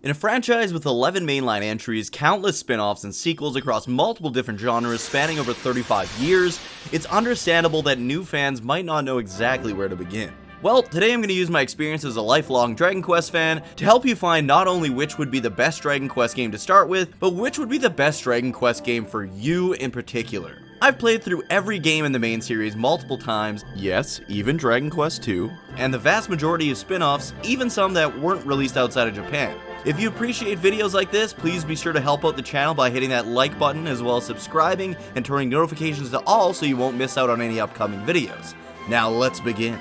In a franchise with 11 mainline entries, countless spin-offs and sequels across multiple different genres spanning over 35 years, it's understandable that new fans might not know exactly where to begin. Well, today I'm going to use my experience as a lifelong Dragon Quest fan to help you find not only which would be the best Dragon Quest game to start with, but which would be the best Dragon Quest game for you in particular. I've played through every game in the main series multiple times, yes, even Dragon Quest II, and the vast majority of spin-offs, even some that weren't released outside of Japan. If you appreciate videos like this, please be sure to help out the channel by hitting that like button as well as subscribing and turning notifications to all so you won't miss out on any upcoming videos. Now let's begin.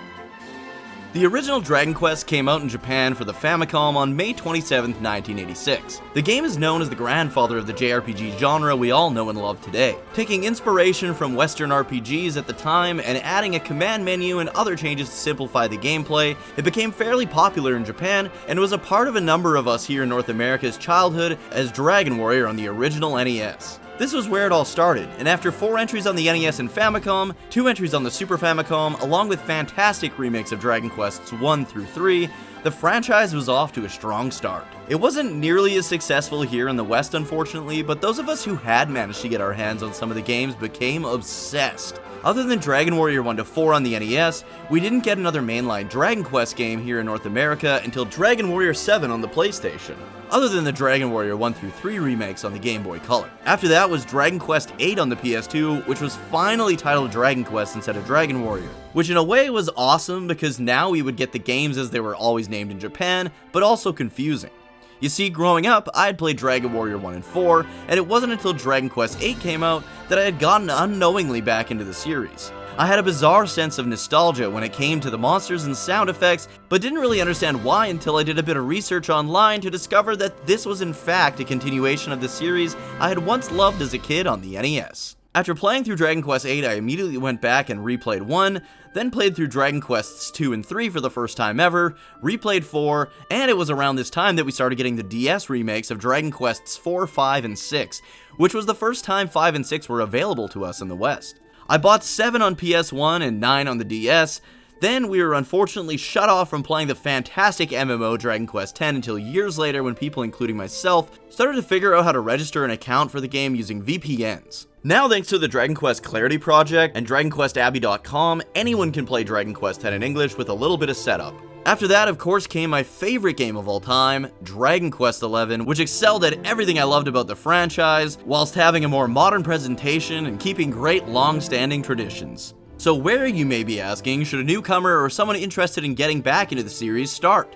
The original Dragon Quest came out in Japan for the Famicom on May 27, 1986. The game is known as the grandfather of the JRPG genre we all know and love today, taking inspiration from Western RPGs at the time and adding a command menu and other changes to simplify the gameplay. It became fairly popular in Japan and was a part of a number of us here in North America's childhood as Dragon Warrior on the original NES. This was where it all started, and after 4 entries on the NES and Famicom, 2 entries on the Super Famicom, along with fantastic remakes of Dragon Quests 1 through 3, the franchise was off to a strong start. It wasn't nearly as successful here in the West, unfortunately, but those of us who had managed to get our hands on some of the games became obsessed. Other than Dragon Warrior 1 to 4 on the NES, we didn't get another mainline Dragon Quest game here in North America until Dragon Warrior 7 on the PlayStation, other than the Dragon Warrior 1 through 3 remakes on the Game Boy Color. After that was Dragon Quest VIII on the PS2, which was finally titled Dragon Quest instead of Dragon Warrior, which in a way was awesome because now we would get the games as they were always named in Japan, but also confusing. You see, growing up, I had played Dragon Warrior 1 and 4, and it wasn't until Dragon Quest VIII came out that I had gotten unknowingly back into the series. I had a bizarre sense of nostalgia when it came to the monsters and sound effects, but didn't really understand why until I did a bit of research online to discover that this was in fact a continuation of the series I had once loved as a kid on the NES. After playing through Dragon Quest VIII, I immediately went back and replayed 1, then played through Dragon Quests 2 and 3 for the first time ever, replayed 4, and it was around this time that we started getting the DS remakes of Dragon Quests 4, 5, and 6, which was the first time 5 and 6 were available to us in the West. I bought 7 on PS1 and 9 on the DS, then we were unfortunately shut off from playing the fantastic MMO Dragon Quest X until years later when people, including myself, started to figure out how to register an account for the game using VPNs. Now, thanks to the Dragon Quest Clarity Project and DragonQuestAbbey.com, anyone can play Dragon Quest X in English with a little bit of setup. After that, of course, came my favorite game of all time, Dragon Quest XI, which excelled at everything I loved about the franchise, whilst having a more modern presentation and keeping great long-standing traditions. So where, you may be asking, should a newcomer or someone interested in getting back into the series start?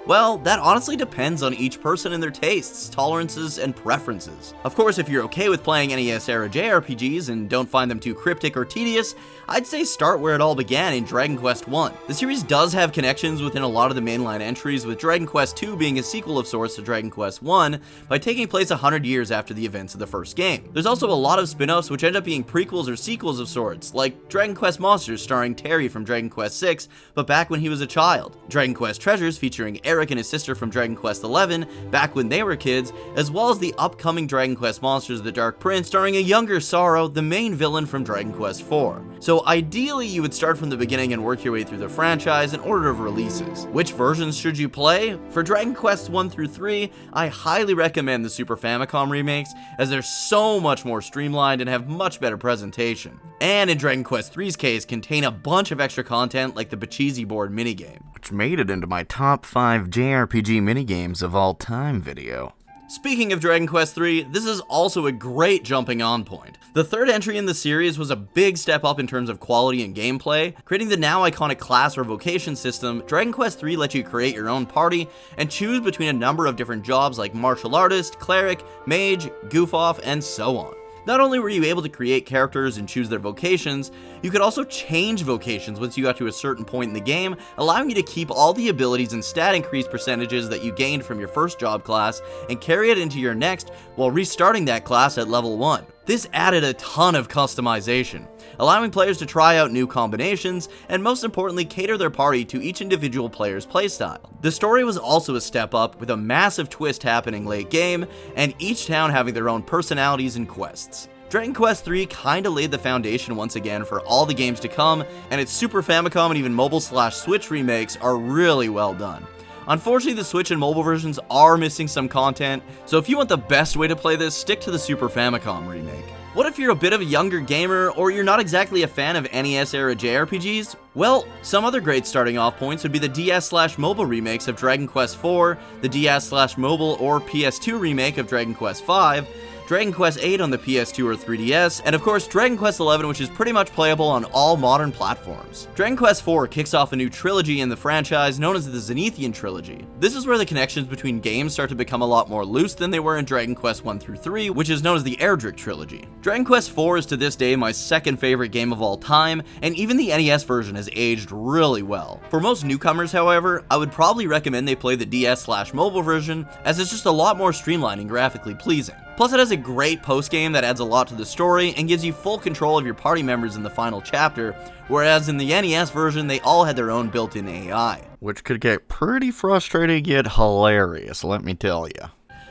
Well, that honestly depends on each person and their tastes, tolerances, and preferences. Of course, if you're okay with playing NES-era JRPGs and don't find them too cryptic or tedious, I'd say start where it all began in Dragon Quest I. The series does have connections within a lot of the mainline entries, with Dragon Quest II being a sequel of sorts to Dragon Quest I by taking place 100 years after the events of the first game. There's also a lot of spin-offs which end up being prequels or sequels of sorts, like Dragon Quest Monsters starring Terry from Dragon Quest VI, but back when he was a child, Dragon Quest Treasures featuring Eric and his sister from Dragon Quest XI back when they were kids, as well as the upcoming Dragon Quest Monsters The Dark Prince starring a younger Sorrow, the main villain from Dragon Quest IV. So ideally you would start from the beginning and work your way through the franchise in order of releases. Which versions should you play? For Dragon Quest 1 through 3, I highly recommend the Super Famicom remakes, as they're so much more streamlined and have much better presentation. And in Dragon Quest 3's case, contain a bunch of extra content like the Pachisi board minigame, which made it into my top 5 JRPG minigames of all time video. Speaking of Dragon Quest III, this is also a great jumping on point. The third entry in the series was a big step up in terms of quality and gameplay. Creating the now iconic class or vocation system, Dragon Quest III lets you create your own party and choose between a number of different jobs like martial artist, cleric, mage, goof-off, and so on. Not only were you able to create characters and choose their vocations, you could also change vocations once you got to a certain point in the game, allowing you to keep all the abilities and stat increase percentages that you gained from your first job class and carry it into your next while restarting that class at level 1. This added a ton of customization, allowing players to try out new combinations and most importantly cater their party to each individual player's playstyle. The story was also a step up, with a massive twist happening late game and each town having their own personalities and quests. Dragon Quest III kinda laid the foundation once again for all the games to come, and its Super Famicom and even mobile/Switch remakes are really well done. Unfortunately, the Switch and mobile versions are missing some content, so if you want the best way to play this, stick to the Super Famicom remake. What if you're a bit of a younger gamer, or you're not exactly a fan of NES-era JRPGs? Well, some other great starting off points would be the DS/mobile remakes of Dragon Quest IV, the DS/mobile or PS2 remake of Dragon Quest V, Dragon Quest VIII on the PS2 or 3DS, and of course Dragon Quest XI, which is pretty much playable on all modern platforms. Dragon Quest IV kicks off a new trilogy in the franchise known as the Zenithian Trilogy. This is where the connections between games start to become a lot more loose than they were in Dragon Quest 1 through 3, which is known as the Erdrick Trilogy. Dragon Quest IV is to this day my second favorite game of all time, and even the NES version has aged really well. For most newcomers, however, I would probably recommend they play the DS/mobile version, as it's just a lot more streamlined and graphically pleasing. Plus, it has a great post-game that adds a lot to the story and gives you full control of your party members in the final chapter, whereas in the NES version, they all had their own built-in AI. Which could get pretty frustrating yet hilarious, let me tell you.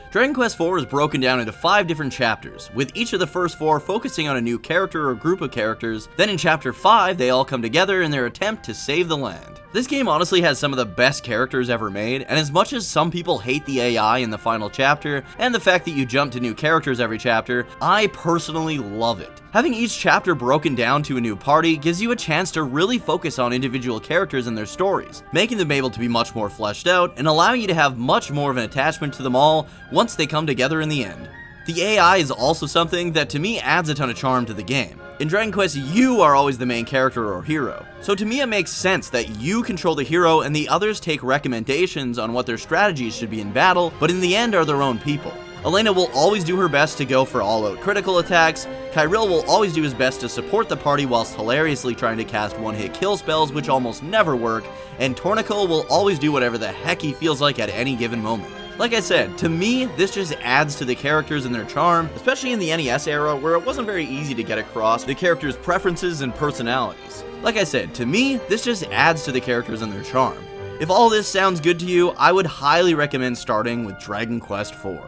Dragon Quest IV is broken down into 5 different chapters, with each of the first 4 focusing on a new character or group of characters. Then in Chapter 5, they all come together in their attempt to save the land. This game honestly has some of the best characters ever made, and as much as some people hate the AI in the final chapter, and the fact that you jump to new characters every chapter, I personally love it. Having each chapter broken down to a new party gives you a chance to really focus on individual characters and their stories, making them able to be much more fleshed out, and allowing you to have much more of an attachment to them all once they come together in the end. The AI is also something that to me adds a ton of charm to the game. In Dragon Quest, you are always the main character or hero, so to me it makes sense that you control the hero and the others take recommendations on what their strategies should be in battle, but in the end are their own people. Elena will always do her best to go for all-out critical attacks, Kyril will always do his best to support the party whilst hilariously trying to cast one-hit kill spells which almost never work, and Tornico will always do whatever the heck he feels like at any given moment. Like I said, to me, this just adds to the characters and their charm, especially in the NES era where it wasn't very easy to get across the characters' preferences and personalities. Like I said, to me, this just adds to the characters and their charm. If all this sounds good to you, I would highly recommend starting with Dragon Quest IV.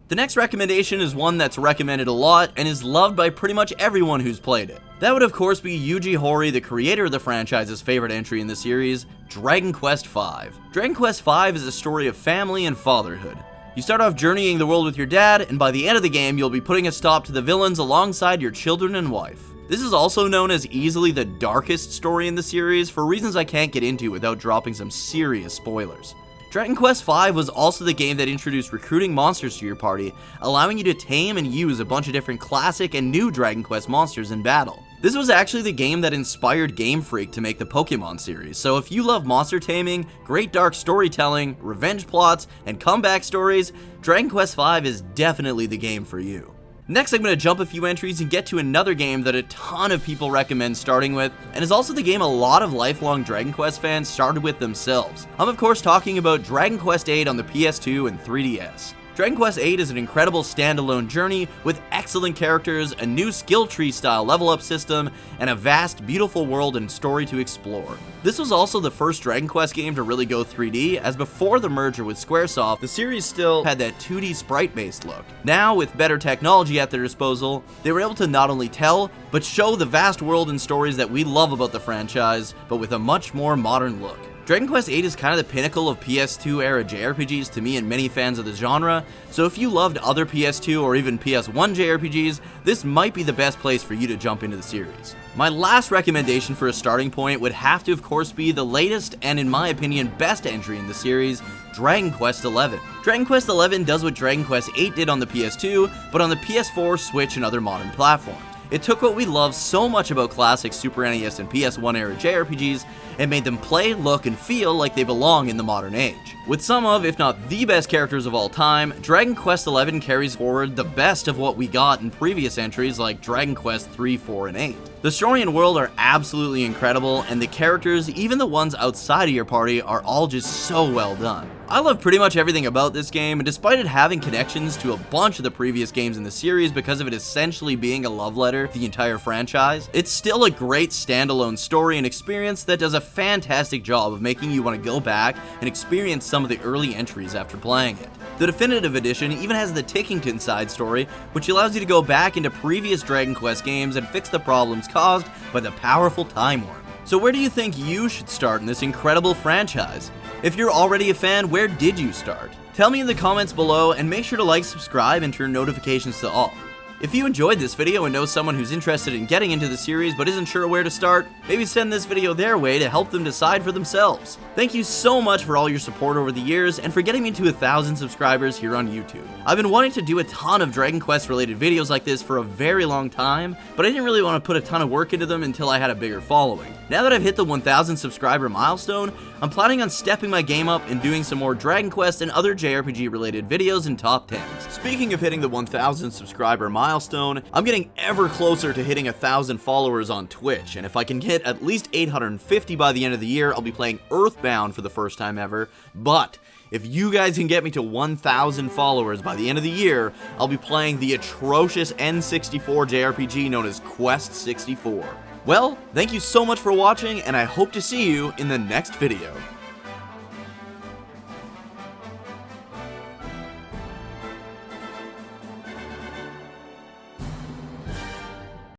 The next recommendation is one that's recommended a lot and is loved by pretty much everyone who's played it. That would of course be Yuji Horii, the creator of the franchise's favorite entry in the series, Dragon Quest V. Dragon Quest V is a story of family and fatherhood. You start off journeying the world with your dad, and by the end of the game you'll be putting a stop to the villains alongside your children and wife. This is also known as easily the darkest story in the series for reasons I can't get into without dropping some serious spoilers. Dragon Quest V was also the game that introduced recruiting monsters to your party, allowing you to tame and use a bunch of different classic and new Dragon Quest monsters in battle. This was actually the game that inspired Game Freak to make the Pokemon series, so if you love monster taming, great dark storytelling, revenge plots, and comeback stories, Dragon Quest V is definitely the game for you. Next, I'm going to jump a few entries and get to another game that a ton of people recommend starting with, and is also the game a lot of lifelong Dragon Quest fans started with themselves. I'm of course talking about Dragon Quest VIII on the PS2 and 3DS. Dragon Quest VIII is an incredible standalone journey with excellent characters, a new skill tree style level up system, and a vast, beautiful world and story to explore. This was also the first Dragon Quest game to really go 3D, as before the merger with Squaresoft, the series still had that 2D sprite-based look. Now, with better technology at their disposal, they were able to not only tell, but show the vast world and stories that we love about the franchise, but with a much more modern look. Dragon Quest VIII is kind of the pinnacle of PS2 era JRPGs to me and many fans of the genre, so if you loved other PS2 or even PS1 JRPGs, this might be the best place for you to jump into the series. My last recommendation for a starting point would have to of course be the latest and in my opinion best entry in the series, Dragon Quest XI. Dragon Quest XI does what Dragon Quest VIII did on the PS2, but on the PS4, Switch, and other modern platforms. It took what we love so much about classic Super NES and PS1 era JRPGs and made them play, look, and feel like they belong in the modern age. With some of, if not the best characters of all time, Dragon Quest XI carries forward the best of what we got in previous entries like Dragon Quest III, IV, and VIII. The story and world are absolutely incredible, and the characters, even the ones outside of your party, are all just so well done. I love pretty much everything about this game, and despite it having connections to a bunch of the previous games in the series because of it essentially being a love letter to the entire franchise, it's still a great standalone story and experience that does a fantastic job of making you want to go back and experience some of the early entries after playing it. The Definitive Edition even has the Tickington side story, which allows you to go back into previous Dragon Quest games and fix the problems caused by the powerful Time Worm. So where do you think you should start in this incredible franchise? If you're already a fan, where did you start? Tell me in the comments below, and make sure to like, subscribe, and turn notifications to all. If you enjoyed this video and know someone who's interested in getting into the series but isn't sure where to start, maybe send this video their way to help them decide for themselves. Thank you so much for all your support over the years and for getting me to 1,000 subscribers here on YouTube. I've been wanting to do a ton of Dragon Quest related videos like this for a very long time, but I didn't really want to put a ton of work into them until I had a bigger following. Now that I've hit the 1,000 subscriber milestone, I'm planning on stepping my game up and doing some more Dragon Quest and other JRPG related videos and top 10s. Speaking of hitting the 1,000 subscriber milestone, I'm getting ever closer to hitting 1,000 followers on Twitch, and if I can get at least 850 by the end of the year, I'll be playing Earthbound for the first time ever. But if you guys can get me to 1,000 followers by the end of the year, I'll be playing the atrocious N64 JRPG known as Quest 64. Well, thank you so much for watching, and I hope to see you in the next video.